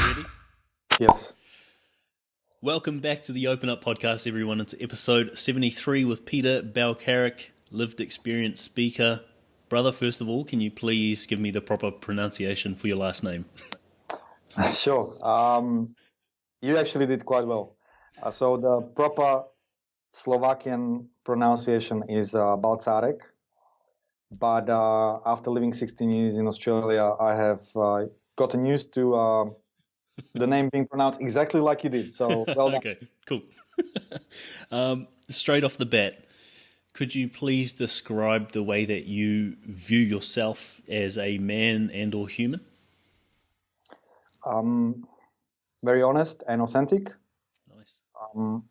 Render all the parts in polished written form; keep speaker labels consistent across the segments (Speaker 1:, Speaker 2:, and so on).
Speaker 1: Ready?
Speaker 2: Yes.
Speaker 1: Welcome back to the Open Up Podcast, everyone. It's episode 73 with Peter Balcarek, lived experience speaker. Brother, first of all, can you please give me the proper pronunciation for your last name?
Speaker 2: Sure. You actually did quite well. So the proper Slovakian pronunciation is Balcarek. But after living 16 years in Australia, I have gotten used to the name being pronounced exactly like you did. So well done.
Speaker 1: Okay, cool. Straight off the bat, could you please describe the way that you view yourself as a man and or human?
Speaker 2: Very honest and authentic.
Speaker 1: Nice.
Speaker 2: Um,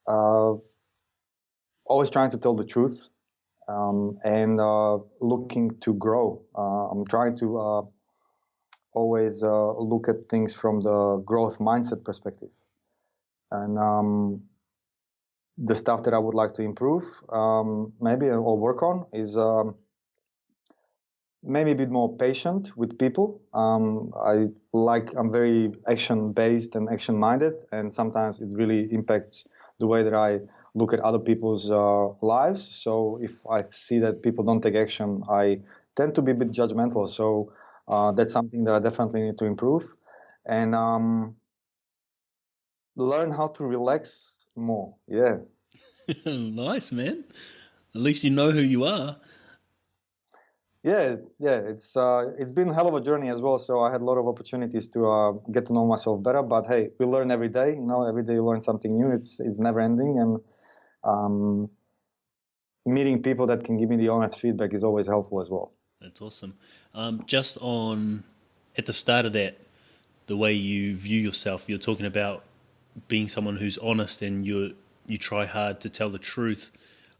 Speaker 2: uh, Always trying to tell the truth and looking to grow. I'm trying to always look at things from the growth mindset perspective. And the stuff that I would like to improve, maybe or work on, is maybe a bit more patient with people. I'm very action based and action minded, and sometimes it really impacts the way that I look at other people's lives. So if I see that people don't take action, I tend to be a bit judgmental. So that's something that I definitely need to improve, and learn how to relax more. Yeah.
Speaker 1: Nice, man. At least you know who you are.
Speaker 2: Yeah. It's been a hell of a journey as well. So I had a lot of opportunities to get to know myself better. But hey, we learn every day. You know, every day you learn something new. It's never ending, and um, meeting people that can give me the honest feedback is always helpful as well.
Speaker 1: That's awesome. Just on at the start of that, the way you view yourself, you're talking about being someone who's honest and you try hard to tell the truth.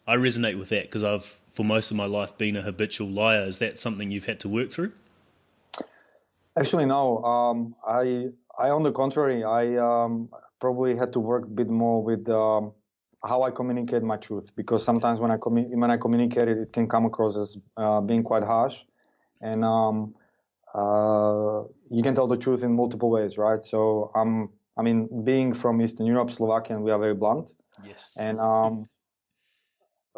Speaker 1: I resonate with that because I've, for most of my life, been a habitual liar. Is that something you've had to work through?
Speaker 2: Actually, no. I on the contrary, I probably had to work a bit more with how I communicate my truth, because sometimes when I communicate it, it can come across as being quite harsh, and you can tell the truth in multiple ways, right? So I mean, being from Eastern Europe, Slovakian, we are very blunt,
Speaker 1: Yes.
Speaker 2: and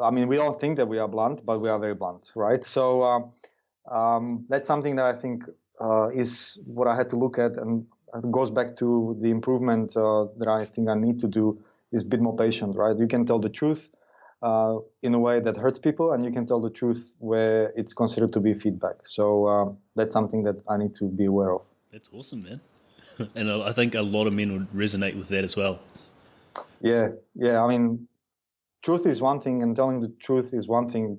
Speaker 2: I mean, we don't think that we are blunt, but we are very blunt, right? So that's something that I think is what I had to look at, and it goes back to the improvement that I think I need to do is a bit more patient, right? You can tell the truth in a way that hurts people, and you can tell the truth where it's considered to be feedback. So that's something that I need to be aware of.
Speaker 1: That's awesome, man. And I think a lot of men would resonate with that as well.
Speaker 2: Yeah. I mean, truth is one thing, and telling the truth is one thing,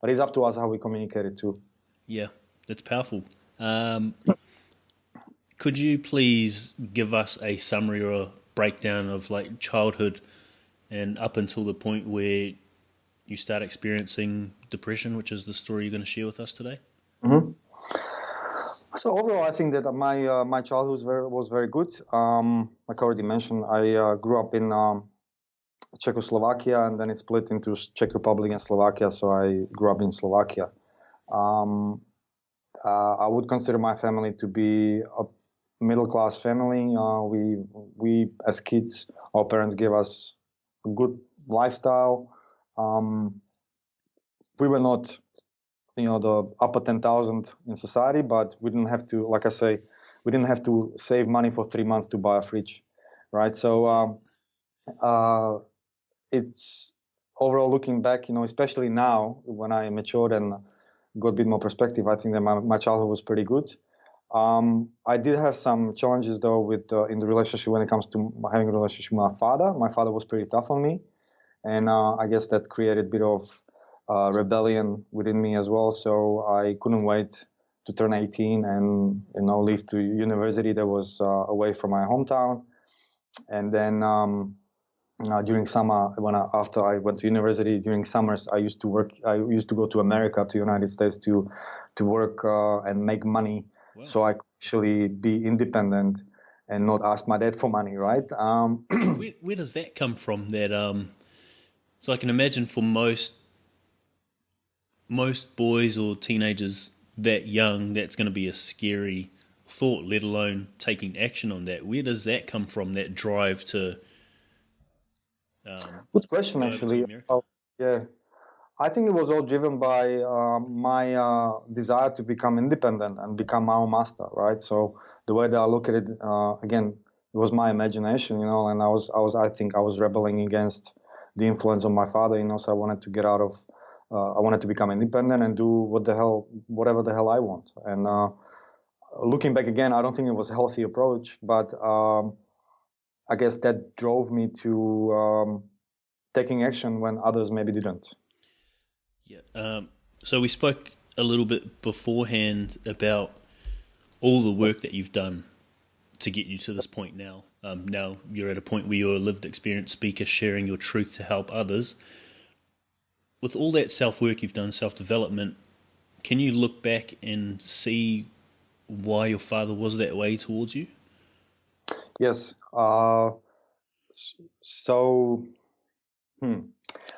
Speaker 2: but it's up to us how we communicate it too.
Speaker 1: Yeah, that's powerful. Could you please give us a summary or a breakdown of like childhood and up until the point where you start experiencing depression, which is the story you're going to share with us today?
Speaker 2: Mm-hmm. So overall, I think that my childhood was very good. Like I already mentioned, I grew up in Czechoslovakia, and then it split into Czech Republic and Slovakia. So I grew up in Slovakia. Um, I would consider my family to be a middle class family. We as kids, our parents gave us a good lifestyle. We were not, the upper 10,000 in society, but we didn't have to, like I say, we didn't have to save money for 3 months to buy a fridge, right? So it's overall looking back, especially now when I matured and got a bit more perspective, I think that my childhood was pretty good. I did have some challenges though with in the relationship when it comes to having a relationship with my father. My father was pretty tough on me, and I guess that created a bit of rebellion within me as well. So I couldn't wait to turn 18 and leave to university that was away from my hometown. And then during summer, after I went to university, during summers I used to work. I used to go to America, to United States, to work and make money,
Speaker 1: Wow.
Speaker 2: so I could actually be independent and not ask my dad for money, right?
Speaker 1: So where does that come from? That so I can imagine for most boys or teenagers, that young, that's going to be a scary thought, let alone taking action on that. Where does that come from, that drive to
Speaker 2: Good question,
Speaker 1: go over to
Speaker 2: actually.
Speaker 1: America?
Speaker 2: Yeah, I think it was all driven by my desire to become independent and become my own master, right? So the way that I look at it, again, it was my imagination, and I think I was rebelling against the influence of my father, so I wanted to get out of, I wanted to become independent and do whatever the hell I want. And looking back again, I don't think it was a healthy approach, but I guess that drove me to taking action when others maybe didn't.
Speaker 1: Yeah. So we spoke a little bit beforehand about all the work that you've done to get you to this point now. Now you're at a point where you're a lived experience speaker sharing your truth to help others. With all that self-work you've done, self-development, can you look back and see why your father was that way towards you?
Speaker 2: Yes. So,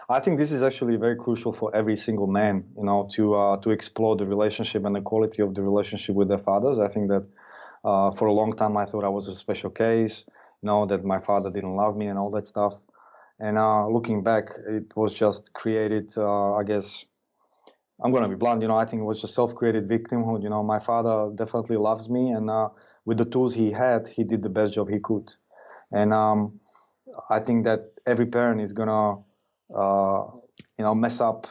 Speaker 2: I think this is actually very crucial for every single man, to explore the relationship and the quality of the relationship with their fathers. I think that for a long time I thought I was a special case, that my father didn't love me and all that stuff. And looking back, it was just created. I guess I'm gonna be blunt. I think it was just self-created victimhood. My father definitely loves me, and with the tools he had, he did the best job he could. And I think that every parent is gonna, mess up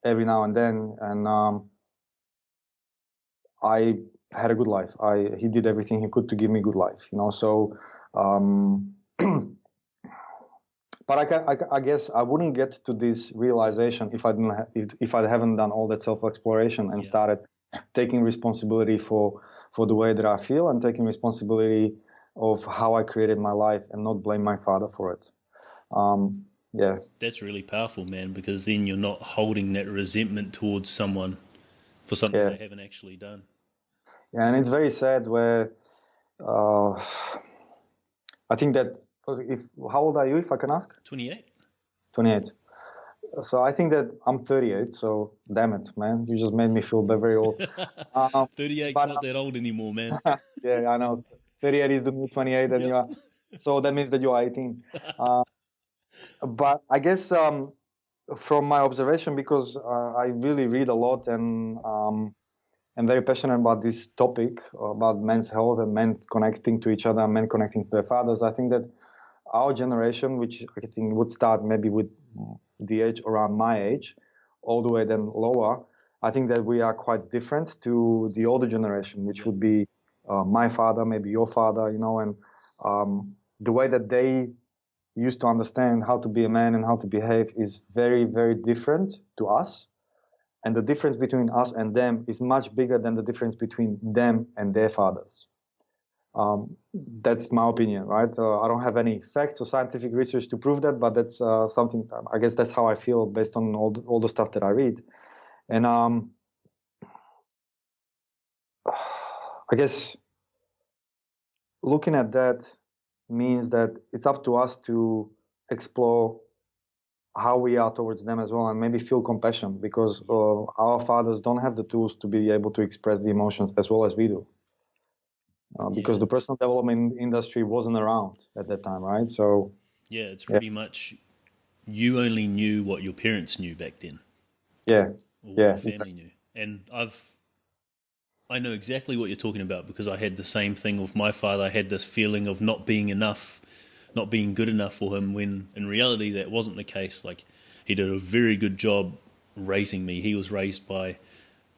Speaker 2: every now and then. And I had a good life. He did everything he could to give me good life. So. But I guess I wouldn't get to this realization if I didn't if I haven't done all that self-exploration and started taking responsibility for the way that I feel and taking responsibility of how I created my life and not blame my father for it. Yeah.
Speaker 1: That's really powerful, man, because then you're not holding that resentment towards someone for something they haven't actually done.
Speaker 2: Yeah, and it's very sad where I think that how old are you, if I can ask?
Speaker 1: 28.
Speaker 2: 28. So I think that I'm 38. So damn it, man, you just made me feel very old.
Speaker 1: 38's
Speaker 2: But
Speaker 1: not that old anymore, man.
Speaker 2: yeah, I know. 38 is the new 28, and you are. So that means that you are 18. But I guess from my observation, because I really read a lot and I'm very passionate about this topic about men's health and men connecting to each other and men connecting to their fathers. I think that our generation, which I think would start maybe with the age around my age, all the way then lower, I think that we are quite different to the older generation, which would be my father, maybe your father, and the way that they used to understand how to be a man and how to behave is very, very different to us. And the difference between us and them is much bigger than the difference between them and their fathers. That's my opinion, right? I don't have any facts or scientific research to prove that, but that's something, I guess that's how I feel based on all the stuff that I read. And I guess looking at that means that it's up to us to explore how we are towards them as well and maybe feel compassion because our fathers don't have the tools to be able to express the emotions as well as we do. Because the personal development industry wasn't around at that time, right? So
Speaker 1: yeah, it's pretty much you only knew what your parents knew back then.
Speaker 2: Yeah,
Speaker 1: or what
Speaker 2: yeah,
Speaker 1: your family knew. And I know exactly what you're talking about because I had the same thing with my father. I had this feeling of not being enough, not being good enough for him when in reality that wasn't the case. Like he did a very good job raising me. He was raised by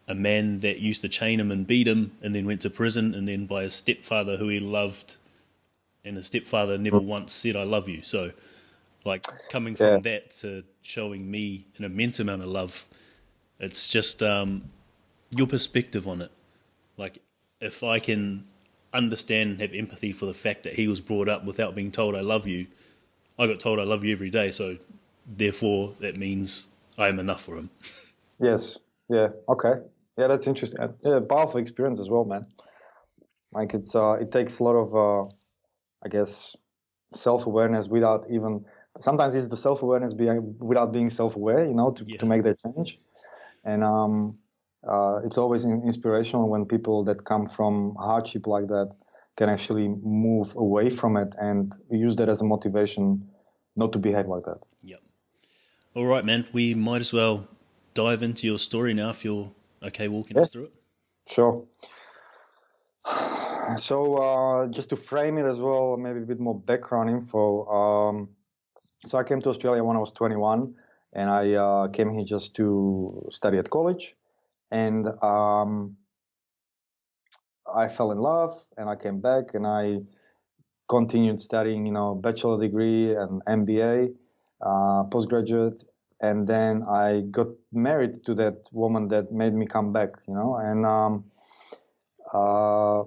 Speaker 1: a man that used to chain him and beat him and then went to prison, and then by his stepfather who he loved, and his stepfather never once said I love you. So like coming from that to showing me an immense amount of love, it's just your perspective on it. Like if I can understand and have empathy for the fact that he was brought up without being told I love you, I got told I love you every day, so therefore that means I am enough for him.
Speaker 2: Yes. Yeah. Okay. Yeah, that's interesting. Yeah, powerful experience as well, man. Like it takes a lot of, I guess, self-awareness without even. Sometimes it's the self-awareness being without being self-aware, to make that change. And it's always inspirational when people that come from hardship like that can actually move away from it and use that as a motivation not to behave like that.
Speaker 1: Yep. All right, man. We might as well dive into your story now if you're okay walking
Speaker 2: Yeah,
Speaker 1: us through it.
Speaker 2: sure. So just to frame it as well, maybe a bit more background info. So I came to Australia when I was 21, and I came here just to study at college. And I fell in love, and I came back, and I continued studying, bachelor degree and MBA, postgraduate, and then I got married to that woman that made me come back, and uh,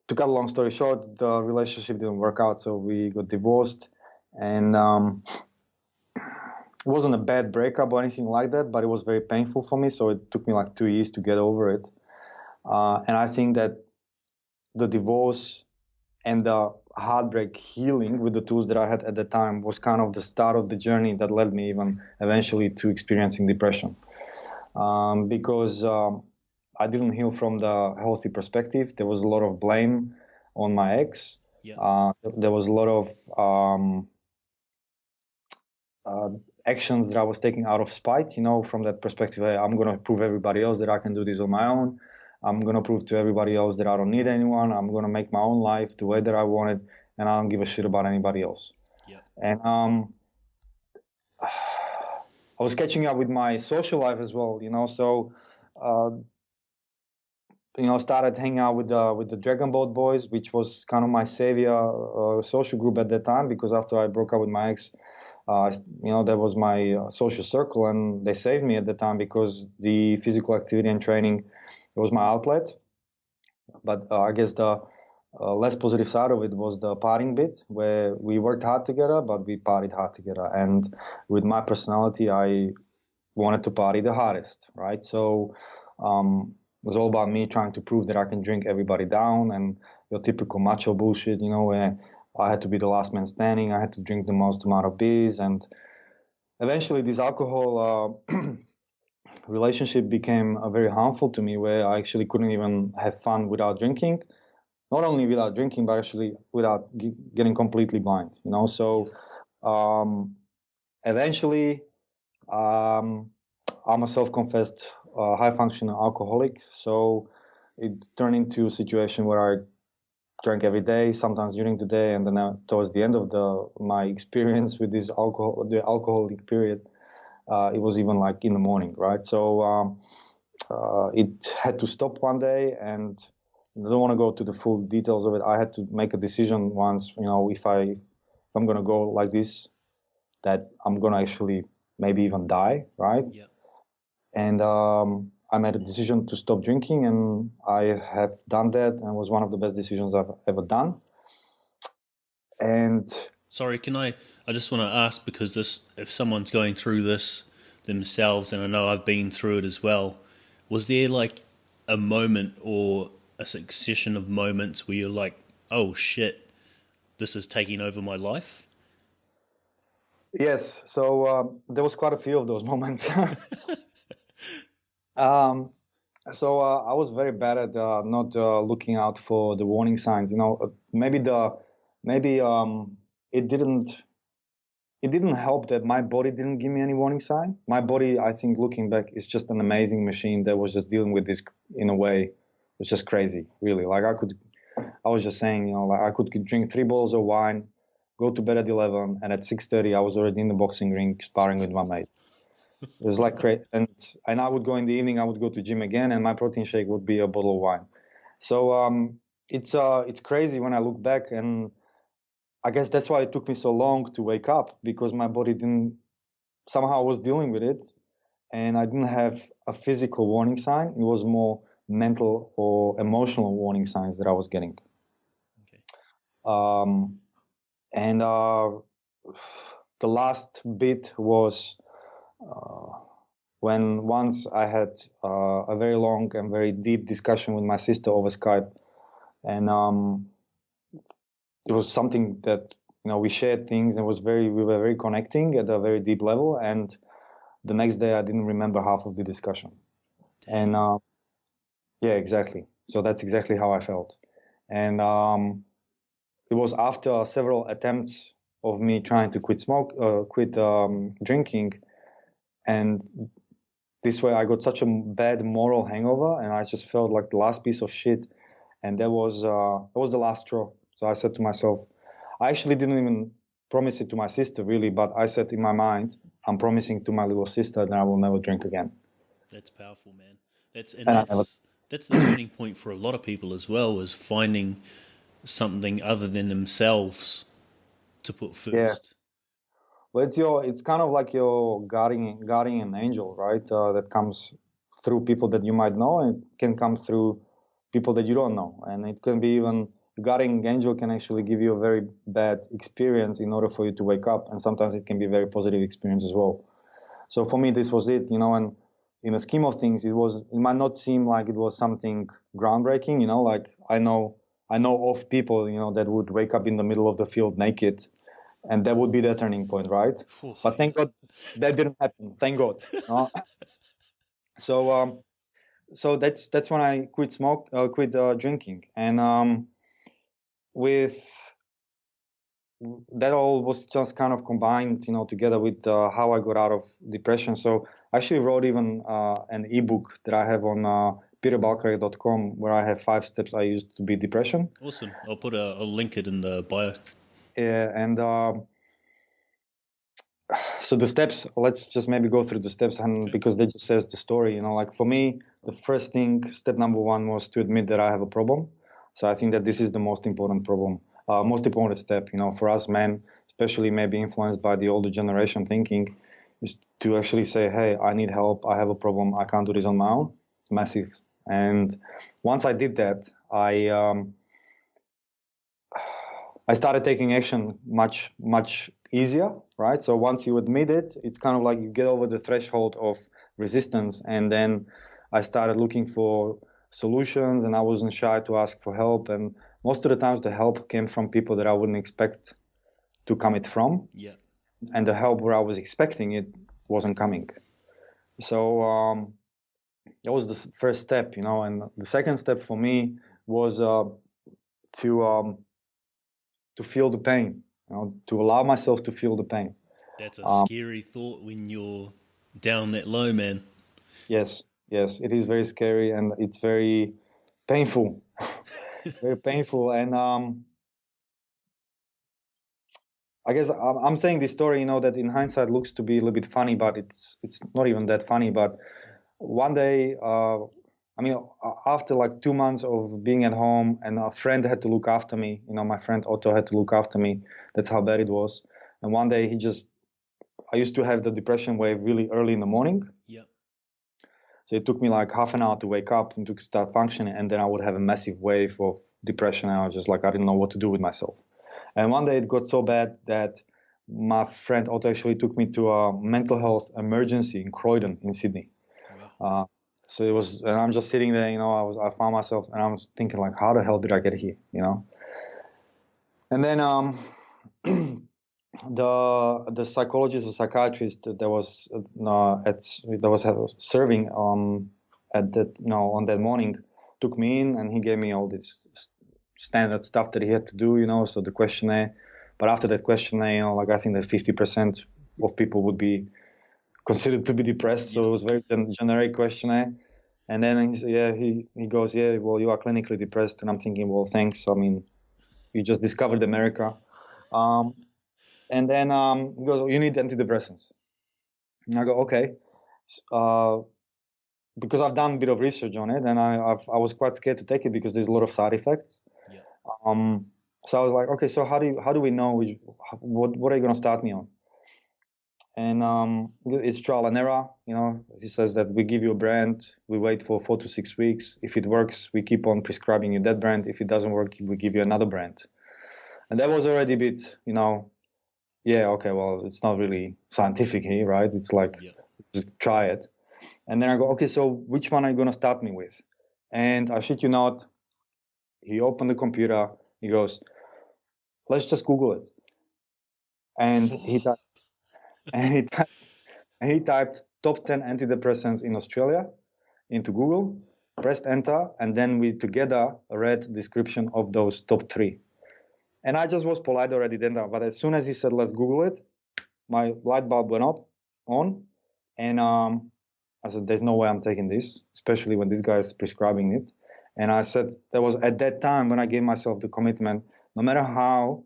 Speaker 2: to cut a long story short, the relationship didn't work out, so we got divorced, and it wasn't a bad breakup or anything like that, but it was very painful for me, so it took me like 2 years to get over it, and I think that the divorce and the heartbreak healing with the tools that I had at the time was kind of the start of the journey that led me even eventually to experiencing depression. Because I didn't heal from the healthy perspective. There was a lot of blame on my ex.
Speaker 1: Yeah.
Speaker 2: There was a lot of actions that I was taking out of spite, from that perspective. Hey, I'm going to prove everybody else that I can do this on my own. I'm going to prove to everybody else that I don't need anyone. I'm going to make my own life the way that I want it, and I don't give a shit about anybody else.
Speaker 1: Yeah.
Speaker 2: And I was catching up with my social life as well, so started hanging out with the Dragon Boat Boys, which was kind of my savior social group at that time, because after I broke up with my ex, that was my social circle, and they saved me at the time because the physical activity and training was my outlet. But I guess the less positive side of it was the partying bit, where we worked hard together, but we partied hard together. And with my personality, I wanted to party the hardest, right? So it was all about me trying to prove that I can drink everybody down, and your typical macho bullshit, where I had to be the last man standing. I had to drink the most amount of beers, and eventually this alcohol relationship became very harmful to me, where I actually couldn't even have fun without drinking. Not only without drinking, but actually without getting completely blind, So eventually, I'm a self-confessed high-functioning alcoholic. So it turned into a situation where I drank every day, sometimes during the day, and then towards the end of my experience with the alcoholic period, it was even like in the morning, right? So it had to stop one day, and I don't want to go to the full details of it. I had to make a decision once, if I'm going to go like this, that I'm going to actually maybe even die, right?
Speaker 1: Yeah.
Speaker 2: And I made a decision to stop drinking, and I have done that, and it was one of the best decisions I've ever done. And
Speaker 1: Sorry, can I just want to ask, because if someone's going through this themselves, and I know I've been through it as well, was there like a moment or a succession of moments where you're like, oh shit, this is taking over my life?
Speaker 2: yes, so there was quite a few of those moments. So I was very bad at not looking out for the warning signs. Maybe it didn't help that my body didn't give me any warning sign. My body, I think, looking back, is just an amazing machine that was just dealing with this in a way. It was just crazy, really. Like I was just saying, like I could drink 3 bottles of wine, go to bed at 11, and at 6:30 I was already in the boxing ring sparring with my mate. It was like great, and I would go in the evening. I would go to gym again, and my protein shake would be a bottle of wine. So it's crazy when I look back, and I guess that's why it took me so long to wake up, because my body didn't somehow I was dealing with it, and I didn't have a physical warning sign. It was more mental or emotional warning signs that I was getting.
Speaker 1: Okay.
Speaker 2: And the last bit was when once I had a very long and very deep discussion with my sister over Skype, and it was something that we shared things, and we were very connecting at a very deep level. And the next day, I didn't remember half of the discussion. And
Speaker 1: Damn.
Speaker 2: yeah, exactly. So that's exactly how I felt. And it was after several attempts of me trying to quit drinking, and this way I got such a bad moral hangover, and I just felt like the last piece of shit. And that was the last straw. So I said to myself, I actually didn't even promise it to my sister really, but I said in my mind, I'm promising to my little sister that I will never drink again.
Speaker 1: That's powerful, man. That's and
Speaker 2: And I never.
Speaker 1: that's the turning point for a lot of people as well, is finding something other than themselves to put
Speaker 2: Yeah.
Speaker 1: first.
Speaker 2: Well, it's kind of like your guardian angel, right? That comes through people that you might know, and it can come through people that you don't know, and it can be even guardian angel can actually give you a very bad experience in order for you to wake up, and sometimes it can be a very positive experience as well. So for me, this was it, and in the scheme of things, it might not seem like it was something groundbreaking, like I know of people, that would wake up in the middle of the field naked, and that would be the turning point, right?
Speaker 1: Phew,
Speaker 2: But thank God that didn't happen. Thank God. So so that's when I quit drinking, and with that all was just kind of combined, together with how I got out of depression. So I actually wrote even an ebook that I have on peterbalcarek.com, where I have 5 steps I used to beat depression.
Speaker 1: awesome. I'll link it in the bio.
Speaker 2: And so the steps, let's just maybe go through the steps, and
Speaker 1: Okay.
Speaker 2: because that just says the story, like for me, the first thing, step number one, was to admit that I have a problem. So I think that this is the most important most important step, for us men, especially maybe influenced by the older generation thinking, is to actually say, hey, I need help, I have a problem, I can't do this on my own. It's massive. And once I did that, I started taking action much, much easier, right? So once you admit it, it's kind of like you get over the threshold of resistance. And then I started looking for solutions, and I wasn't shy to ask for help. And most of the times, the help came from people that I wouldn't expect to come it from.
Speaker 1: Yeah.
Speaker 2: And the help where I was expecting it wasn't coming. So that was the first step, and the second step for me was to feel the pain, to allow myself to feel the pain.
Speaker 1: That's a
Speaker 2: Um,
Speaker 1: scary thought when you're down that low, man.
Speaker 2: yes, yes, it is very scary, and it's very painful, very painful. And I guess I'm saying this story, that in hindsight looks to be a little bit funny, but it's not even that funny. But one day, I mean, after like 2 months of being at home, and a friend had to look after me. My friend Otto had to look after me. That's how bad it was. And one day I used to have the depression wave really early in the morning.
Speaker 1: Yep.
Speaker 2: So it took me like half an hour to wake up and to start functioning, and then I would have a massive wave of depression. And I was just like, I didn't know what to do with myself. And one day it got so bad that my friend Otto actually took me to a mental health emergency in Croydon in Sydney.
Speaker 1: Wow.
Speaker 2: Uh, so it was, and I'm just sitting there, I found myself, and I was thinking like, how the hell did I get here? And then the psychologist, the psychiatrist that was serving at that on that morning took me in, and he gave me all this standard stuff that he had to do, so the questionnaire. But after that questionnaire, like I think that 50% of people would be considered to be depressed. So
Speaker 1: Yep.
Speaker 2: it was very generic questionnaire. And then he goes, yeah, well, you are clinically depressed. And I'm thinking, well, thanks. I mean, you just discovered America. Um, and then he goes, you need antidepressants. And I go, okay. Uh, because I've done a bit of research on it, and I was quite scared to take it because there's a lot of side effects.
Speaker 1: Yep.
Speaker 2: So I was like, okay, so how do we know what are you going to start me on? And it's trial and error. He says that we give you a brand, we wait for 4 to 6 weeks. If it works, we keep on prescribing you that brand. If it doesn't work, we give you another brand. And that was already a bit, yeah, okay, well, it's not really scientific here, right? It's like,
Speaker 1: Yep.
Speaker 2: just try it. And then I go, okay, so which one are you going to start me with? And I shit you not, he opened the computer, he goes, let's just Google it. And he typed, and he typed, and he typed top 10 antidepressants in Australia. into Google, pressed enter, and then we together read description of those top 3. And I just was polite already then, but as soon as he said, let's Google it, my light bulb went on, and I said, there's no way I'm taking this, especially when this guy is prescribing it. And I said, that was at that time when I gave myself the commitment, no matter how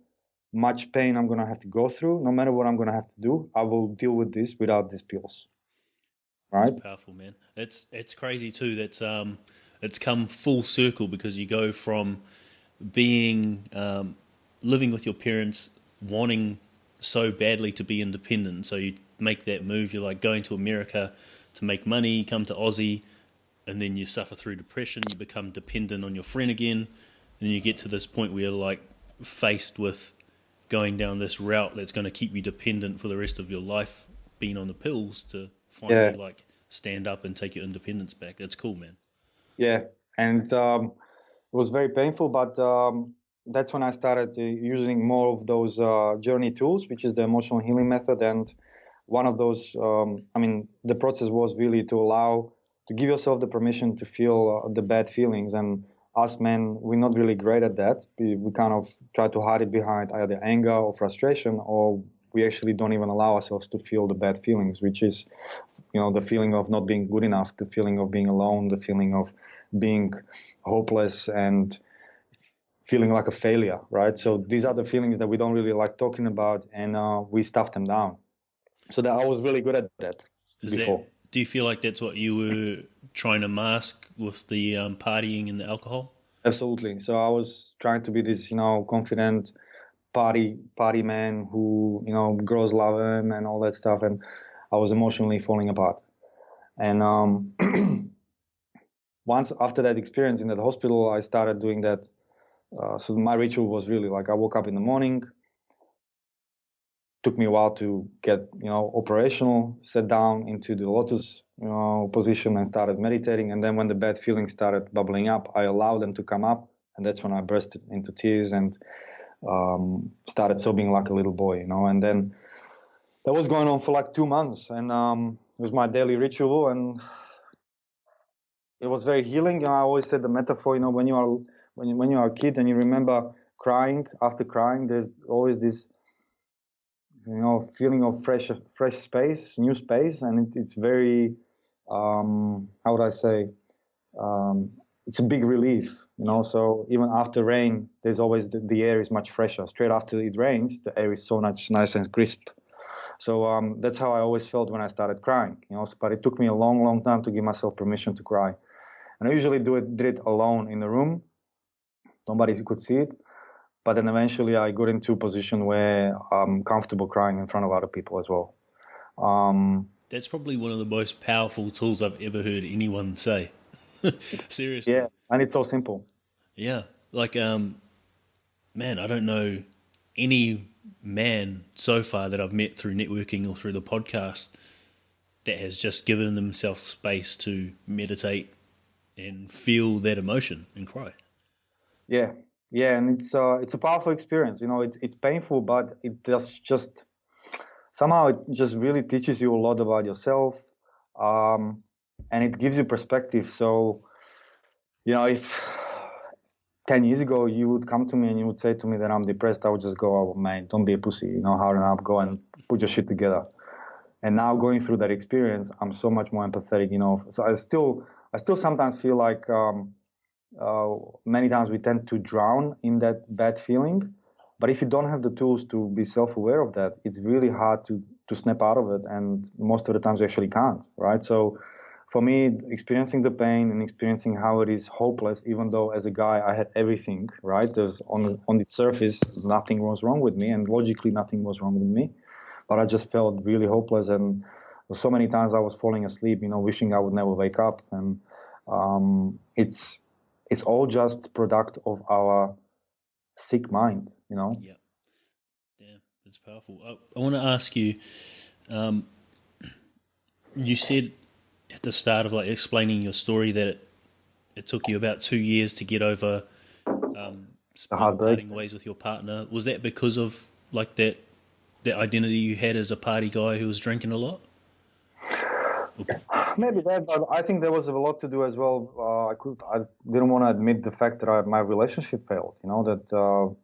Speaker 2: much pain I'm going to have to go through, no matter what I'm going to have to do, I will deal with this without these pills. Right?
Speaker 1: It's powerful, man. It's crazy too. It's come full circle because you go from being living with your parents, wanting so badly to be independent. So you make that move. You're like going to America to make money. You come to Aussie, and then you suffer through depression. You become dependent on your friend again, and you get to this point where you're like faced with going down this route that's going to keep you dependent for the rest of your life, being on the pills, to finally like stand up and take your independence back. That's cool, man.
Speaker 2: Yeah, and it was very painful, but that's when I started using more of those journey tools, which is the emotional healing method. And one of those, the process was really to give yourself the permission to feel the bad feelings. And us men, we're not really great at that. We kind of try to hide it behind either anger or frustration, or we actually don't even allow ourselves to feel the bad feelings, which is, the feeling of not being good enough, the feeling of being alone, the feeling of being hopeless and feeling like a failure, right? So these are the feelings that we don't really like talking about, and we stuff them down. So that I was really good at that before.
Speaker 1: Do you feel like that's what you were trying to mask with the partying and the alcohol?
Speaker 2: Absolutely. So I was trying to be this, confident party man who, girls love him and all that stuff. And I was emotionally falling apart. And once after that experience in that hospital, I started doing that. So my ritual was really like I woke up in the morning. Took me a while to get, operational, sat down into the lotus, position and started meditating. And then when the bad feelings started bubbling up, I allowed them to come up. And that's when I burst into tears and started sobbing like a little boy, And then that was going on for like 2 months. And it was my daily ritual. And it was very healing. I always said the metaphor, when you are a kid and you remember crying, after crying, there's always this feeling of fresh space, new space, and it's very, how would I say, it's a big relief, So even after rain, there's always the air is much fresher. Straight after it rains, the air is so nice and crisp. So that's how I always felt when I started crying, But it took me a long, long time to give myself permission to cry, and I usually did it alone in the room. Nobody could see it. But then eventually I got into a position where I'm comfortable crying in front of other people as well.
Speaker 1: That's probably one of the most powerful tools I've ever heard anyone say. Seriously.
Speaker 2: Yeah, and it's so simple.
Speaker 1: Yeah. Like, man, I don't know any man so far that I've met through networking or through the podcast that has just given themselves space to meditate and feel that emotion and cry.
Speaker 2: Yeah, and it's a powerful experience. It's painful, but it does just somehow it just really teaches you a lot about yourself, and it gives you perspective. So, if 10 years ago you would come to me and you would say to me that I'm depressed, I would just go, "Oh, man, don't be a pussy. Harden up, go and put your shit together." And now going through that experience, I'm so much more empathetic. So I still sometimes feel like. Many times we tend to drown in that bad feeling, but if you don't have the tools to be self-aware of that, it's really hard to snap out of it, and most of the times you actually can't, right? So for me, experiencing the pain and experiencing how it is hopeless, even though as a guy I had everything, right? There's on the surface nothing was wrong with me, and logically nothing was wrong with me, but I just felt really hopeless, and so many times I was falling asleep, wishing I would never wake up, and it's all just product of our sick mind,
Speaker 1: Yeah. Damn, that's powerful. I want to ask you, you said at the start of like explaining your story that it took you about 2 years to get over parting ways with your partner. Was that because of like that identity you had as a party guy who was drinking a lot?
Speaker 2: Maybe that, but I think there was a lot to do as well. I didn't want to admit the fact that my relationship failed. That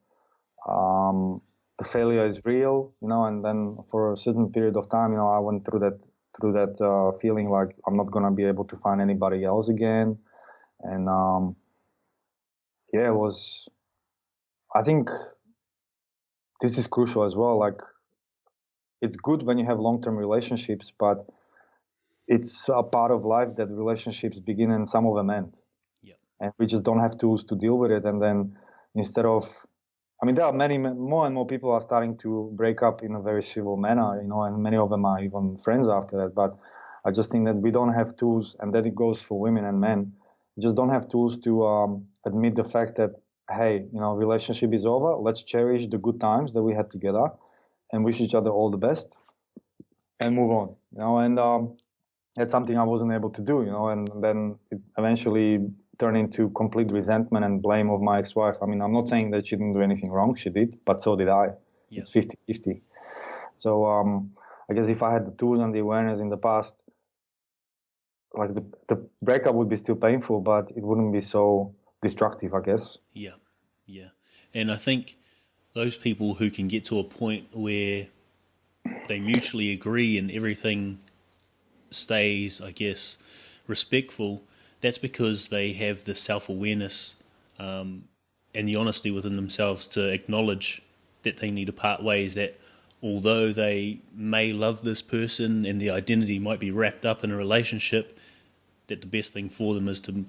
Speaker 2: the failure is real. And then for a certain period of time, I went through that feeling like I'm not gonna be able to find anybody else again, and yeah, it was. I think this is crucial as well. Like, it's good when you have long-term relationships, but it's a part of life that relationships begin and some of them end.
Speaker 1: Yeah.
Speaker 2: And we just don't have tools to deal with it. And then instead of, there are more and more people are starting to break up in a very civil manner, and many of them are even friends after that. But I just think that we don't have tools, and that it goes for women and men. We just don't have tools to admit the fact that, hey, relationship is over. Let's cherish the good times that we had together and wish each other all the best and move on, and that's something I wasn't able to do, and then it eventually turned into complete resentment and blame of my ex-wife. I'm not saying that she didn't do anything wrong. She did, but so did I.
Speaker 1: Yeah.
Speaker 2: It's 50-50. So I guess if I had the tools and the awareness in the past, like the breakup would be still painful, but it wouldn't be so destructive, I guess.
Speaker 1: Yeah. Yeah. And I think those people who can get to a point where they mutually agree and everything stays, I guess, respectful, that's because they have the self-awareness and the honesty within themselves to acknowledge that they need to part ways, that although they may love this person and the identity might be wrapped up in a relationship, that the best thing for them is to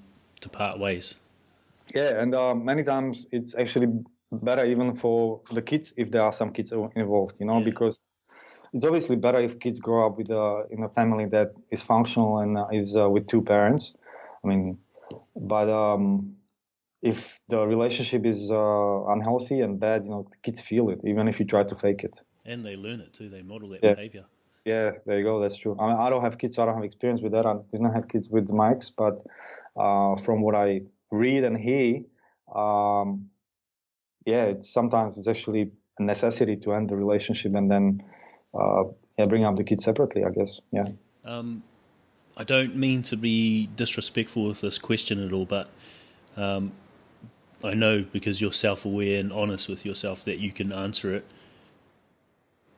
Speaker 1: part ways.
Speaker 2: Yeah, and many times it's actually better even for the kids if there are some kids involved, because it's obviously better if kids grow up in a family that is functional and is with two parents. But if the relationship is unhealthy and bad, the kids feel it, even if you try to fake it.
Speaker 1: And they learn it too. They model that
Speaker 2: Yeah.
Speaker 1: behavior.
Speaker 2: Yeah, there you go. That's true. I don't have kids, so I don't have experience with that. I did not have kids with my ex, but from what I read and hear, yeah, sometimes it's actually a necessity to end the relationship and then bring up the kids separately, I guess. Yeah.
Speaker 1: I don't mean to be disrespectful with this question at all, but I know because you're self-aware and honest with yourself that you can answer it.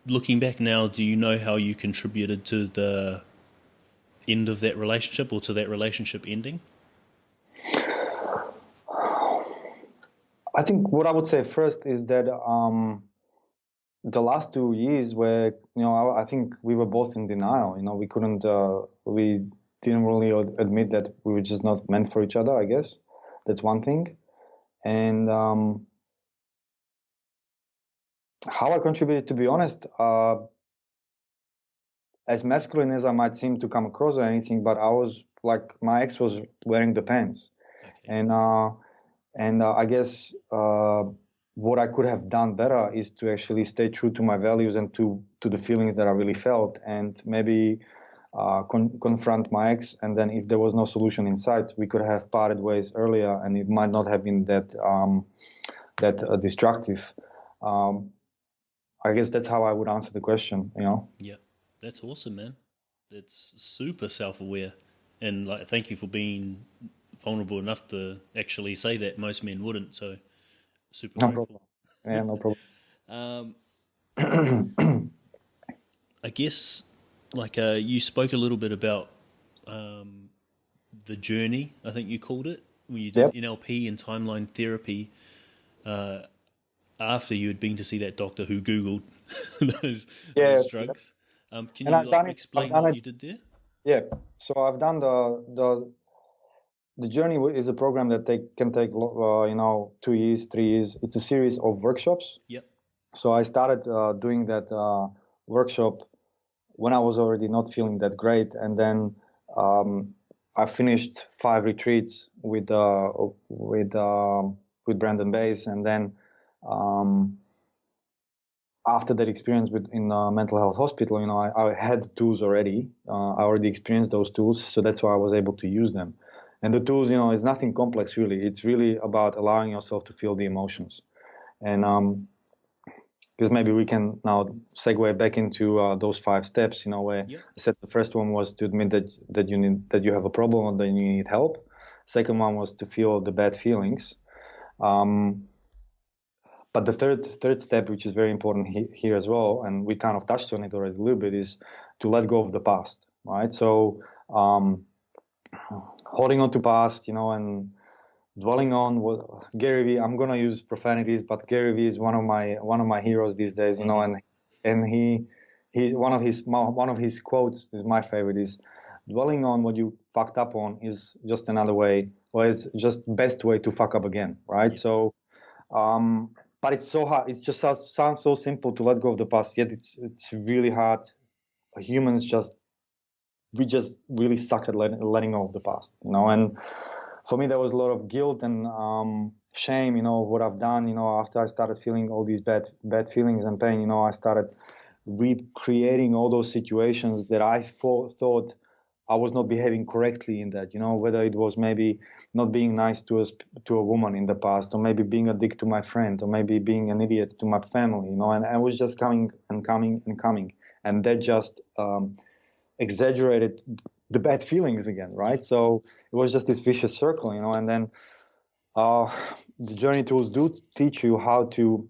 Speaker 1: Looking back now, do you know how you contributed to the end of that relationship or to that relationship ending?
Speaker 2: I think what I would say first is that the last 2 years where, I think we were both in denial. We didn't really admit that we were just not meant for each other, I guess. That's one thing. And how I contributed, to be honest, as masculine as I might seem to come across or anything, but I was like, my ex was wearing the pants. Okay. And I guess what I could have done better is to actually stay true to my values and to the feelings that I really felt, and maybe confront my ex. And then if there was no solution in sight, we could have parted ways earlier, and it might not have been that destructive. I guess that's how I would answer the question.
Speaker 1: Yeah, that's awesome, man. That's super self-aware, and thank you for being vulnerable enough to actually say that. Most men wouldn't, so super grateful.
Speaker 2: Yeah, no
Speaker 1: problem. I guess you spoke a little bit about the journey, I think you called it, when you did NLP and timeline therapy after you had been to see that doctor who Googled those drugs. Can you explain what you did there?
Speaker 2: Yeah, so I've done the journey is a program that can take 2 years, 3 years. It's a series of workshops.
Speaker 1: Yep.
Speaker 2: So I started doing that workshop when I was already not feeling that great, and then I finished 5 retreats with Brandon Bays, and then after that experience in a mental health hospital, I had tools already. I already experienced those tools, so that's why I was able to use them. And the tools, is nothing complex really. It's really about allowing yourself to feel the emotions. And because maybe we can now segue back into those 5 steps. Where
Speaker 1: Yep.
Speaker 2: I said the first one was to admit that you have a problem and that you need help. Second one was to feel the bad feelings. But the third step, which is very important here as well, and we kind of touched on it already a little bit, is to let go of the past, right? So holding on to past, and dwelling on what Gary Vee. I'm gonna use profanities, but Gary Vee is one of my heroes these days, and he one of his quotes is my favorite, is dwelling on what you fucked up on is just another way, or is just best way to fuck up again, right?
Speaker 1: Yeah.
Speaker 2: So but it's so hard. It just sounds so simple to let go of the past, yet it's really hard. Humans we just really suck at letting go of the past, and for me there was a lot of guilt and shame, of what I've done, after I started feeling all these bad feelings and pain. I started recreating all those situations that I thought I was not behaving correctly in that, whether it was maybe not being nice to a woman in the past, or maybe being a dick to my friend, or maybe being an idiot to my family, and I was just coming and coming and coming, and that just exaggerated the bad feelings again, right? So it was just this vicious circle, and then the journey tools do teach you how to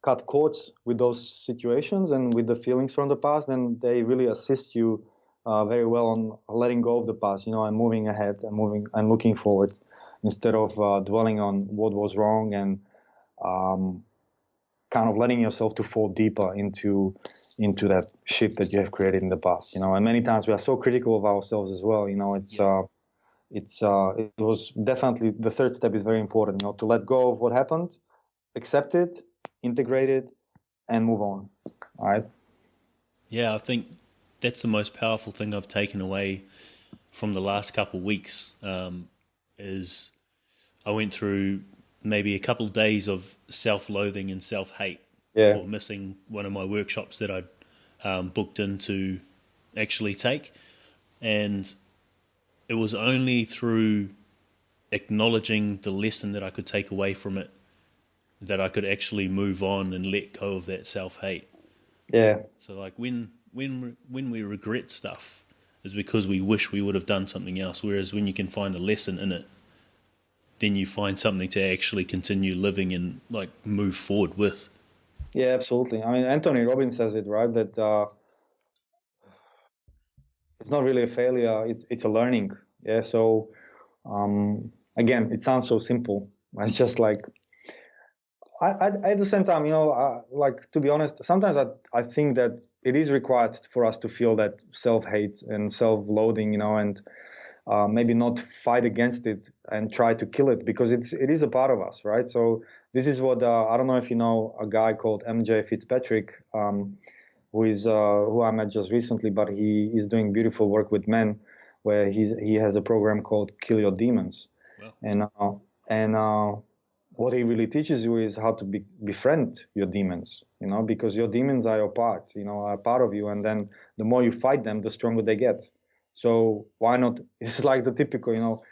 Speaker 2: cut cords with those situations and with the feelings from the past, and they really assist you very well on letting go of the past, and moving ahead and moving and looking forward, instead of dwelling on what was wrong and kind of letting yourself to fall deeper into that shit that you have created in the past. And many times we are so critical of ourselves as well. It was definitely, the third step is very important, to let go of what happened, accept it, integrate it, and move on. All right.
Speaker 1: Yeah, I think that's the most powerful thing I've taken away from the last couple of weeks. Is I went through maybe a couple of days of self-loathing and self-hate
Speaker 2: Yeah.
Speaker 1: for missing one of my workshops that I'd booked in to actually take. And it was only through acknowledging the lesson that I could take away from it that I could actually move on and let go of that self-hate.
Speaker 2: Yeah.
Speaker 1: So like when we regret stuff, it's because we wish we would have done something else. Whereas when you can find a lesson in it, then you find something to actually continue living and like move forward with.
Speaker 2: Yeah, absolutely. I mean, Anthony Robbins says it, right? That it's not really a failure; it's a learning. Yeah. So again, it sounds so simple. It's just like at the same time, like, to be honest, sometimes I think that it is required for us to feel that self-hate and self-loathing, and maybe not fight against it and try to kill it, because it is a part of us, right? So this is what I don't know if you know a guy called MJ Fitzpatrick, who I met just recently, but he is doing beautiful work with men, where he has a program called Kill Your Demons,
Speaker 1: Well,
Speaker 2: and what he really teaches you is how to befriend your demons, because your demons are your part, are part of you, and then the more you fight them, the stronger they get. So why not? It's like the typical,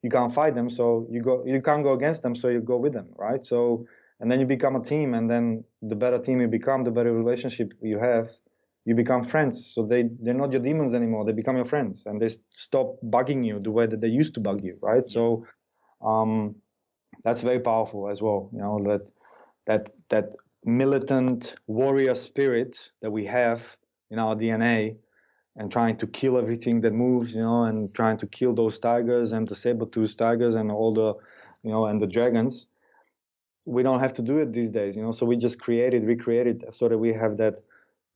Speaker 2: you can't fight them, so you can't go against them, so you go with them, right? So, and then you become a team, and then the better team you become, the better relationship you have, you become friends. So they're not your demons anymore; they become your friends, and they stop bugging you the way that they used to bug you, right?
Speaker 1: yeah.
Speaker 2: So, that's very powerful as well. That militant warrior spirit that we have in our DNA, and trying to kill everything that moves, and trying to kill those tigers and the saber-toothed tigers and all the, and the dragons. We don't have to do it these days, so we just recreated so that we have that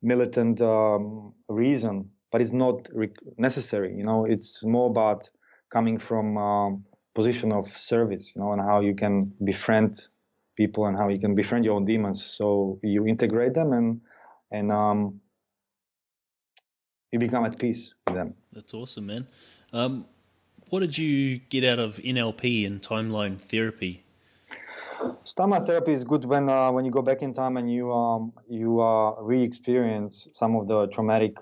Speaker 2: militant reason, but it's not necessary. It's more about coming from position of service, and how you can befriend people and how you can befriend your own demons. So you integrate them and you become at peace with them.
Speaker 1: That's awesome, man. What did you get out of NLP and timeline therapy?
Speaker 2: Timeline therapy is good when you go back in time and you re-experience some of the traumatic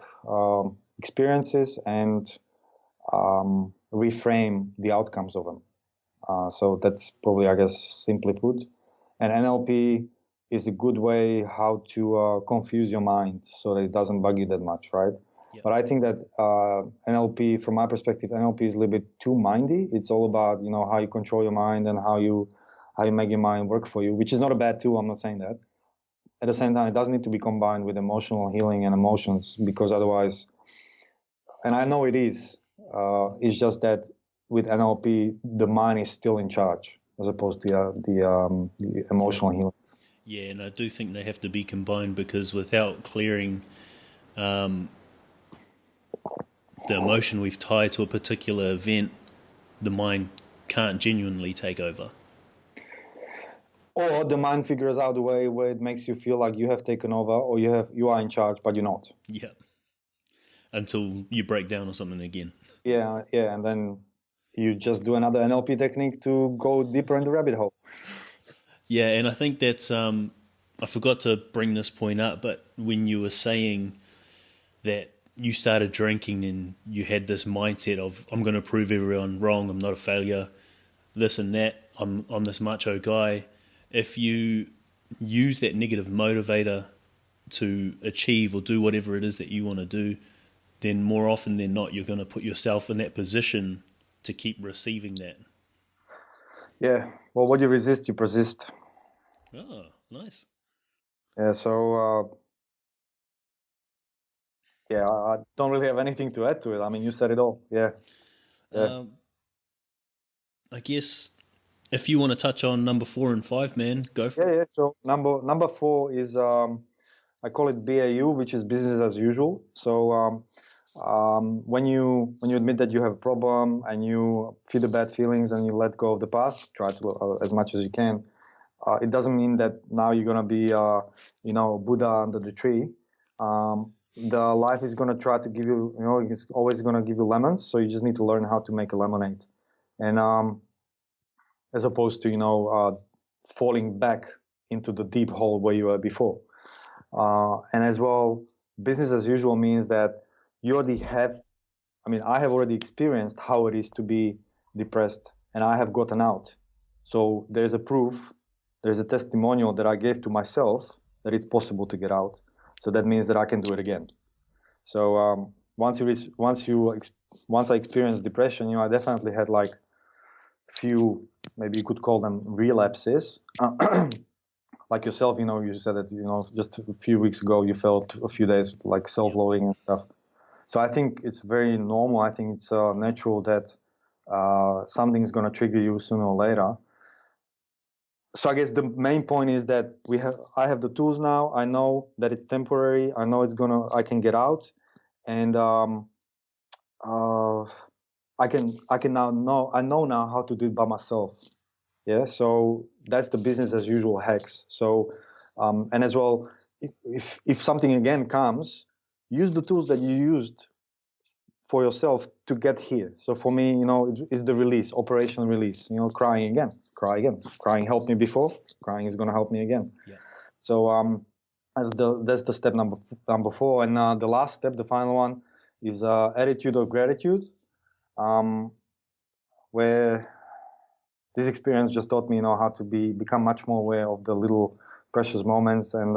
Speaker 2: experiences and reframe the outcomes of them. So that's probably, I guess, simply put. And NLP is a good way how to confuse your mind so that it doesn't bug you that much, right?
Speaker 1: Yep.
Speaker 2: But I think that NLP, from my perspective, NLP is a little bit too mindy. It's all about, how you control your mind and how you make your mind work for you, which is not a bad tool. I'm not saying that. At the same time, it does need to be combined with emotional healing and emotions, because otherwise, and I know it is, it's just that with NLP, the mind is still in charge as opposed to the emotional healing.
Speaker 1: Yeah, and I do think they have to be combined, because without clearing the emotion we've tied to a particular event, the mind can't genuinely take over.
Speaker 2: Or the mind figures out a way where it makes you feel like you have taken over, or you are in charge, but you're not.
Speaker 1: Yeah. Until you break down or something again.
Speaker 2: Yeah, and then you just do another NLP technique to go deeper in the rabbit hole.
Speaker 1: Yeah, and I think that's I forgot to bring this point up, but when you were saying that you started drinking and you had this mindset of, I'm going to prove everyone wrong, I'm not a failure, this and that, I'm this macho guy. If you use that negative motivator to achieve or do whatever it is that you want to do, then more often than not, you're going to put yourself in that position to keep receiving that.
Speaker 2: Yeah, well, what you resist, you persist.
Speaker 1: Oh, nice.
Speaker 2: Yeah, so yeah, I don't really have anything to add to it. I mean, you said it all. Yeah.
Speaker 1: I guess if you want to touch on number 4 and 5, man, go for it.
Speaker 2: Yeah. So number 4 is I call it BAU, which is business as usual. So when you admit that you have a problem and you feel the bad feelings and you let go of the past, try to as much as you can. It doesn't mean that now you're gonna be Buddha under the tree. The life is gonna try to give you, it's always gonna give you lemons. So you just need to learn how to make a lemonade, and as opposed to falling back into the deep hole where you were before. And as well, business as usual means that you already have, I have already experienced how it is to be depressed, and I have gotten out. So there's a proof, there's a testimonial that I gave to myself that it's possible to get out. So that means that I can do it again. So once I experienced depression, I definitely had like few, maybe you could call them relapses. Like yourself, you said that, just a few weeks ago, you felt a few days like self-loathing and stuff. So I think it's very normal. I think it's natural that something's going to trigger you sooner or later. So I guess the main point is that I have the tools now. I know that it's temporary. I know I can get out, and I can now know. I know now how to do it by myself. Yeah, so that's the business as usual hacks. So, and as well, if something again comes, use the tools that you used for yourself to get here. So for me, it's the release, operational release. Crying again, cry again. Crying helped me before. Crying is going to help me again.
Speaker 1: Yeah.
Speaker 2: So that's the step number 4, and the last step, the final one, is attitude of gratitude, where this experience just taught me, how to become much more aware of the little precious moments and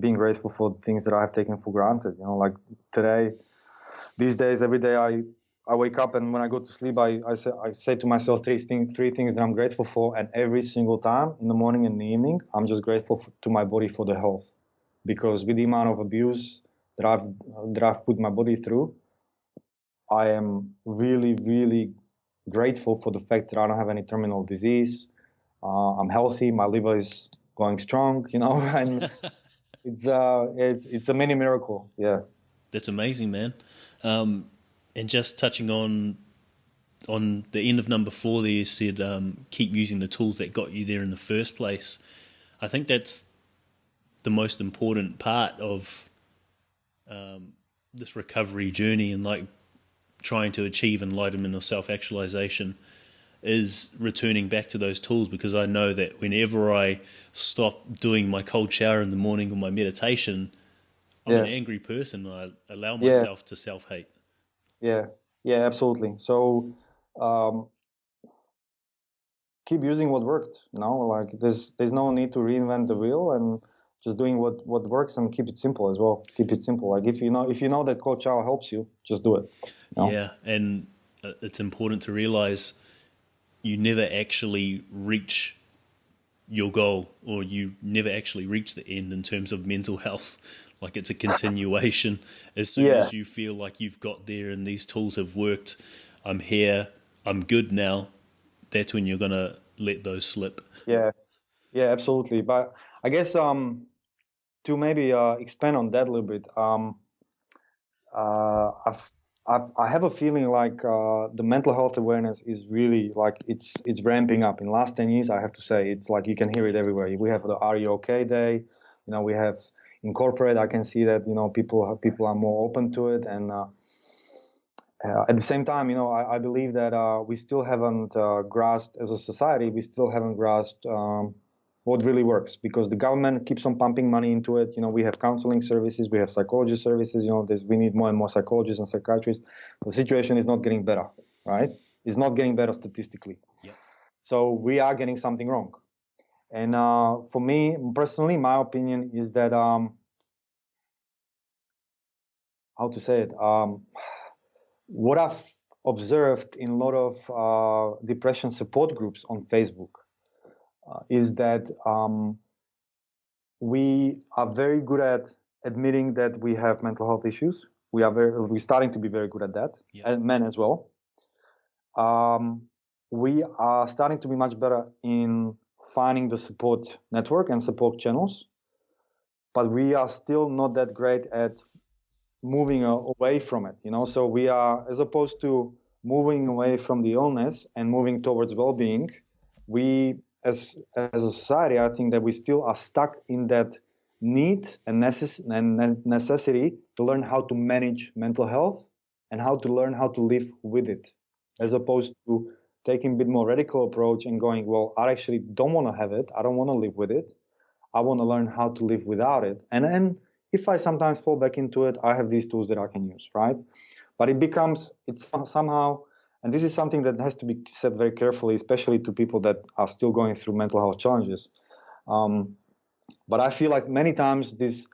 Speaker 2: being grateful for the things that I have taken for granted. Like today, these days, every day I wake up, and when I go to sleep, I say to myself three things that I'm grateful for, and every single time in the morning and the evening, I'm just grateful to my body for the health, because with the amount of abuse that I've put my body through, I am really, really grateful for the fact that I don't have any terminal disease. I'm healthy. My liver is going strong, and it's a mini miracle. Yeah.
Speaker 1: That's amazing, man. And just touching on the end of number 4 there, you said keep using the tools that got you there in the first place. I think that's the most important part of this recovery journey, and like trying to achieve enlightenment or self-actualization, is returning back to those tools, because I know that whenever I stop doing my cold shower in the morning or my meditation, I'm an angry person. I allow myself to self-hate.
Speaker 2: Yeah, absolutely. So keep using what worked. Like there's no need to reinvent the wheel, and just doing what works, and keep it simple as well. Keep it simple. Like if you know that Coach Chow helps you, just do it.
Speaker 1: Yeah, and it's important to realize you never actually reach your goal, or you never actually reach the end in terms of mental health. Like it's a continuation. As soon
Speaker 2: Yeah,
Speaker 1: as you feel like you've got there and these tools have worked, I'm here, I'm good now, that's when you're gonna let those slip.
Speaker 2: yeah, yeah, absolutely. But I guess to maybe expand on that a little bit, I've, I have a feeling like the mental health awareness is really like it's ramping up. In the last 10 years, I have to say, it's like you can hear it everywhere. We have the Are You Okay Day, we have in corporate. I can see that people are more open to it, and at the same time, I believe that we still haven't grasped as a society. We still haven't grasped what really works, because the government keeps on pumping money into it. We have counseling services, we have psychology services. We need more and more psychologists and psychiatrists. The situation is not getting better, right? It's not getting better statistically.
Speaker 1: Yep.
Speaker 2: So we are getting something wrong. And for me personally, my opinion is that how to say it. What I've observed in a lot of depression support groups on Facebook is that we are very good at admitting that we have mental health issues. We're starting to be very good at that,
Speaker 1: Yep.
Speaker 2: and men as well. We are starting to be much better in finding the support network and support channels, but we are still not that great at moving away from it. So we are, as opposed to moving away from the illness and moving towards well-being, we as a society, I think that we still are stuck in that need and necessity to learn how to manage mental health and how to learn how to live with it, as opposed to taking a bit more radical approach and going, well, I actually don't want to have it, I don't want to live with it, I want to learn how to live without it. And then if I sometimes fall back into it, I have these tools that I can use, right? But it's somehow, and this is something that has to be said very carefully, especially to people that are still going through mental health challenges. But I feel like many times these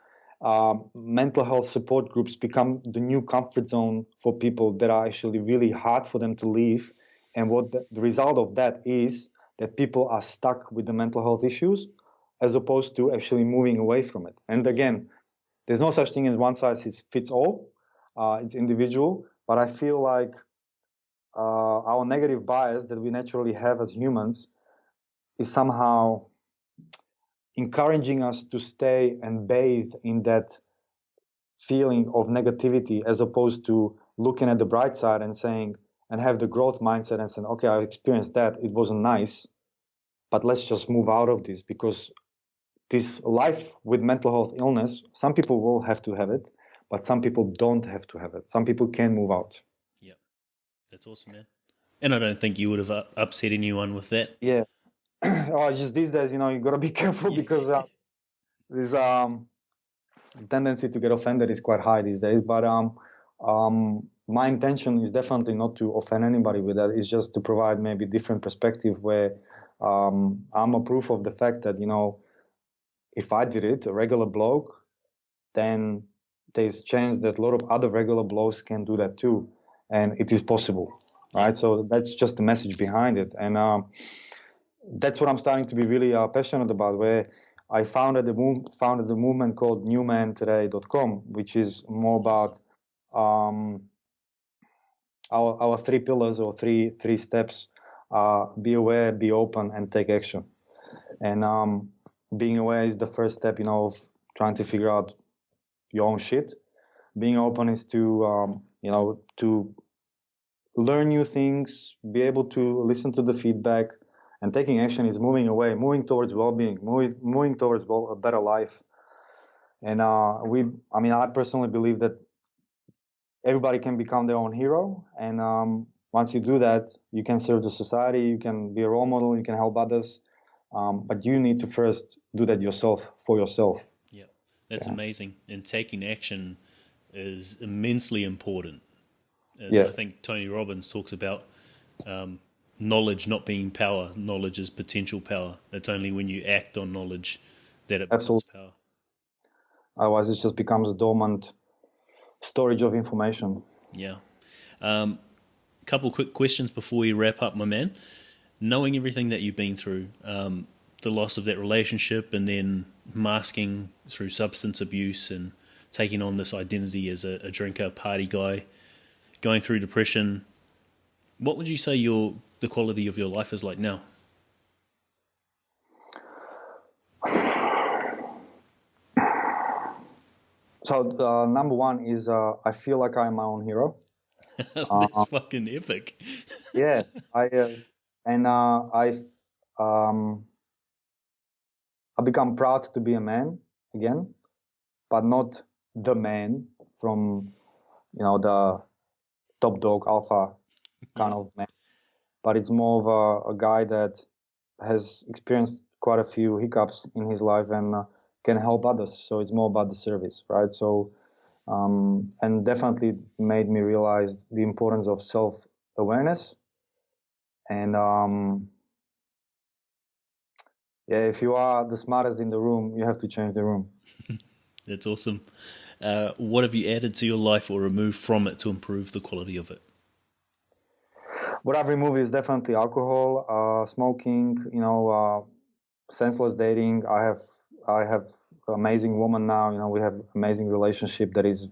Speaker 2: mental health support groups become the new comfort zone for people that are actually really hard for them to leave. And what the result of that is that people are stuck with the mental health issues as opposed to actually moving away from it. And again, there's no such thing as one size fits all. It's individual. But I feel like our negative bias that we naturally have as humans is somehow encouraging us to stay and bathe in that feeling of negativity, as opposed to looking at the bright side and saying, and have the growth mindset and saying, okay, I experienced that, it wasn't nice, but let's just move out of this, because this life with mental health illness, some people will have to have it, but some people don't have to have it. Some people can move out.
Speaker 1: Yep. That's awesome, man. And I don't think you would have upset anyone with that.
Speaker 2: Yeah. Oh, just these days, you got to be careful, because there's tendency to get offended is quite high these days. But my intention is definitely not to offend anybody with that. It's just to provide maybe different perspective, where I'm a proof of the fact that, if I did it, a regular bloke, then there's chance that a lot of other regular blokes can do that too, and it is possible, right? So that's just the message behind it, and that's what I'm starting to be really passionate about. Where I founded the movement called newmantoday.com, which is more about our three pillars, or three steps: be aware, be open, and take action. And being aware is the first step, of trying to figure out your own shit. Being open is to to learn new things, be able to listen to the feedback, and taking action is moving away, moving towards well-being, moving towards a better life. And I personally believe that everybody can become their own hero, and once you do that, you can serve the society, you can be a role model, you can help others, but you need to first do that yourself, for yourself.
Speaker 1: Yeah, that's amazing. And taking action is immensely important. And I think Tony Robbins talks about knowledge not being power. Knowledge is potential power. It's only when you act on knowledge that it becomes
Speaker 2: Absolutely.
Speaker 1: power.
Speaker 2: Otherwise, it just becomes a dormant storage of information.
Speaker 1: Yeah. Couple quick questions before we wrap up, my man. Knowing everything that you've been through, the loss of that relationship, and then masking through substance abuse and taking on this identity as a drinker, party guy, going through depression, what would you say the quality of your life is like now?
Speaker 2: So number one is I feel like I'm my own hero.
Speaker 1: That's fucking epic.
Speaker 2: Yeah, I um, I become proud to be a man again, but not the man from the top dog alpha kind of man, but it's more of a guy that has experienced quite a few hiccups in his life and can help others. So it's more about the service, right? So and definitely made me realize the importance of self-awareness. And yeah, if you are the smartest in the room, you have to change the room.
Speaker 1: That's awesome. What have you added to your life or removed from it to improve the quality of it?
Speaker 2: What I've removed is definitely alcohol, smoking, senseless dating. I have amazing woman now. We have amazing relationship that is,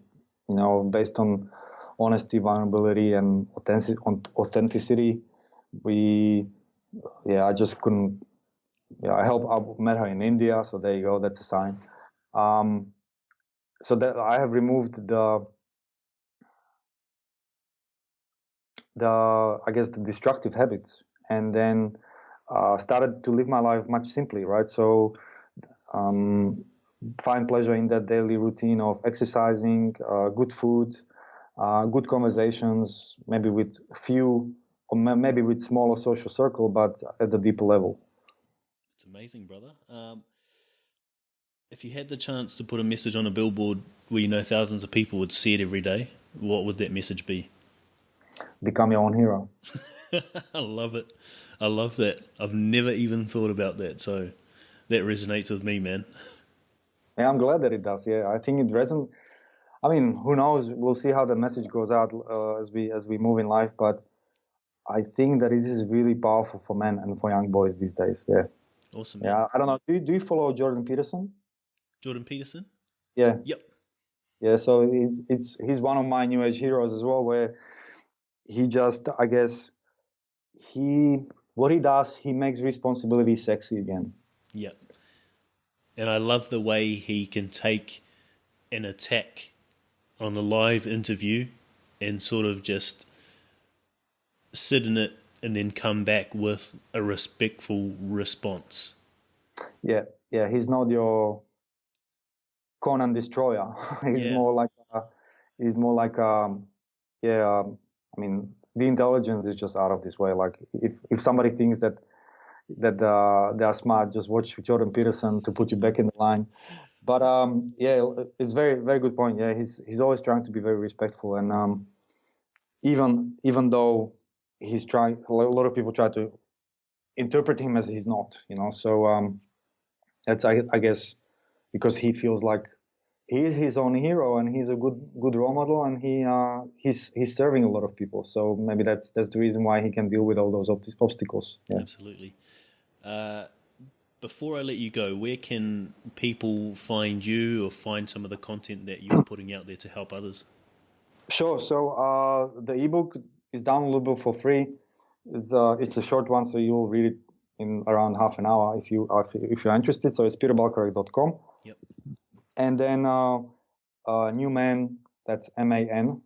Speaker 2: based on honesty, vulnerability, and authenticity. We, yeah, I just couldn't. Yeah, I met her in India, so there you go. That's a sign. Um, so that I have removed I guess the destructive habits, and then started to live my life much simply, right? So um, find pleasure in that daily routine of exercising, good food, good conversations, maybe with few or maybe with smaller social circle, but at a deeper level.
Speaker 1: It's amazing, brother. If you had the chance to put a message on a billboard where you know thousands of people would see it every day, what would that message be?
Speaker 2: Become your own hero.
Speaker 1: I love it. I love that. I've never even thought about that, so that resonates with me, man.
Speaker 2: Yeah, I'm glad that it does. Yeah, I think it resonates. I mean, who knows? We'll see how the message goes out as we move in life. But I think that it is really powerful for men and for young boys these days. Yeah,
Speaker 1: Awesome, man.
Speaker 2: yeah. I don't know. Do you follow Jordan Peterson?
Speaker 1: Jordan Peterson?
Speaker 2: Yeah,
Speaker 1: Yep.
Speaker 2: yeah. So he's one of my new age heroes as well. Where he just, I guess, he what he does, he makes responsibility sexy again.
Speaker 1: Yep. And I love the way he can take an attack on a live interview and sort of just sit in it and then come back with a respectful response.
Speaker 2: Yeah, yeah. He's not your Conan destroyer. he's
Speaker 1: Yeah.
Speaker 2: more like he's more like yeah. I mean, the intelligence is just out of this way. Like if somebody thinks that they are smart, just watch Jordan Peterson to put you back in the line. But yeah, it's very good point. Yeah, he's always trying to be very respectful, and even though he's trying, a lot of people try to interpret him as he's not. So that's I guess because he feels like he is his own hero and he's a good role model and he's serving a lot of people. So maybe that's the reason why he can deal with all those obstacles. Yeah.
Speaker 1: Absolutely. Before I let you go, where can people find you or find some of the content that you're putting out there to help others?
Speaker 2: Sure. So the ebook is downloadable for free. It's a short one, so you'll read it in around half an hour if you're interested. So it's peterbalcarek.com.
Speaker 1: Yep.
Speaker 2: And then New Man, that's MAN,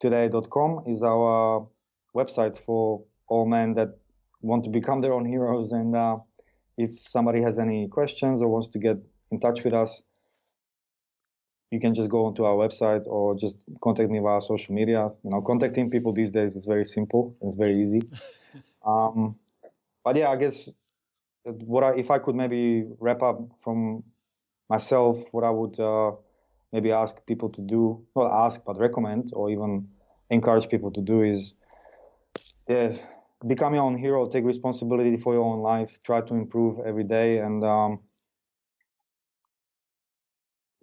Speaker 2: today.com is our website for all men that want to become their own heroes. And if somebody has any questions or wants to get in touch with us, you can just go onto our website or just contact me via social media. Contacting people these days is very simple. It's very easy. But yeah, I guess if I could maybe wrap up from myself, what I would maybe ask people to do, not ask, but recommend or even encourage people to do is, yeah, become your own hero, take responsibility for your own life, try to improve every day, and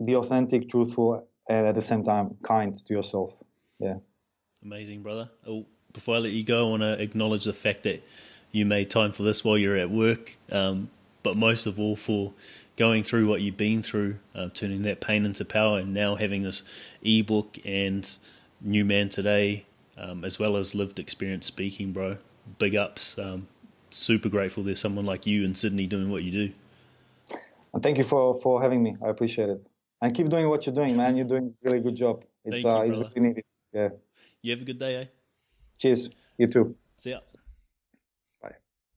Speaker 2: be authentic, truthful, and at the same time kind to yourself. Yeah.
Speaker 1: Amazing, brother. Oh, before I let you go, I want to acknowledge the fact that you made time for this while you're at work, but most of all for going through what you've been through, turning that pain into power, and now having this ebook and New Man Today, as well as lived experience speaking, bro. Big ups. Super grateful there's someone like you in Sydney doing what you do.
Speaker 2: And thank you for having me. I appreciate it. And keep doing what you're doing, man. You're doing a really good job. It's
Speaker 1: Thank you,
Speaker 2: it's
Speaker 1: brother.
Speaker 2: really needed. Yeah.
Speaker 1: You have a good day, eh?
Speaker 2: Cheers. You too.
Speaker 1: See ya.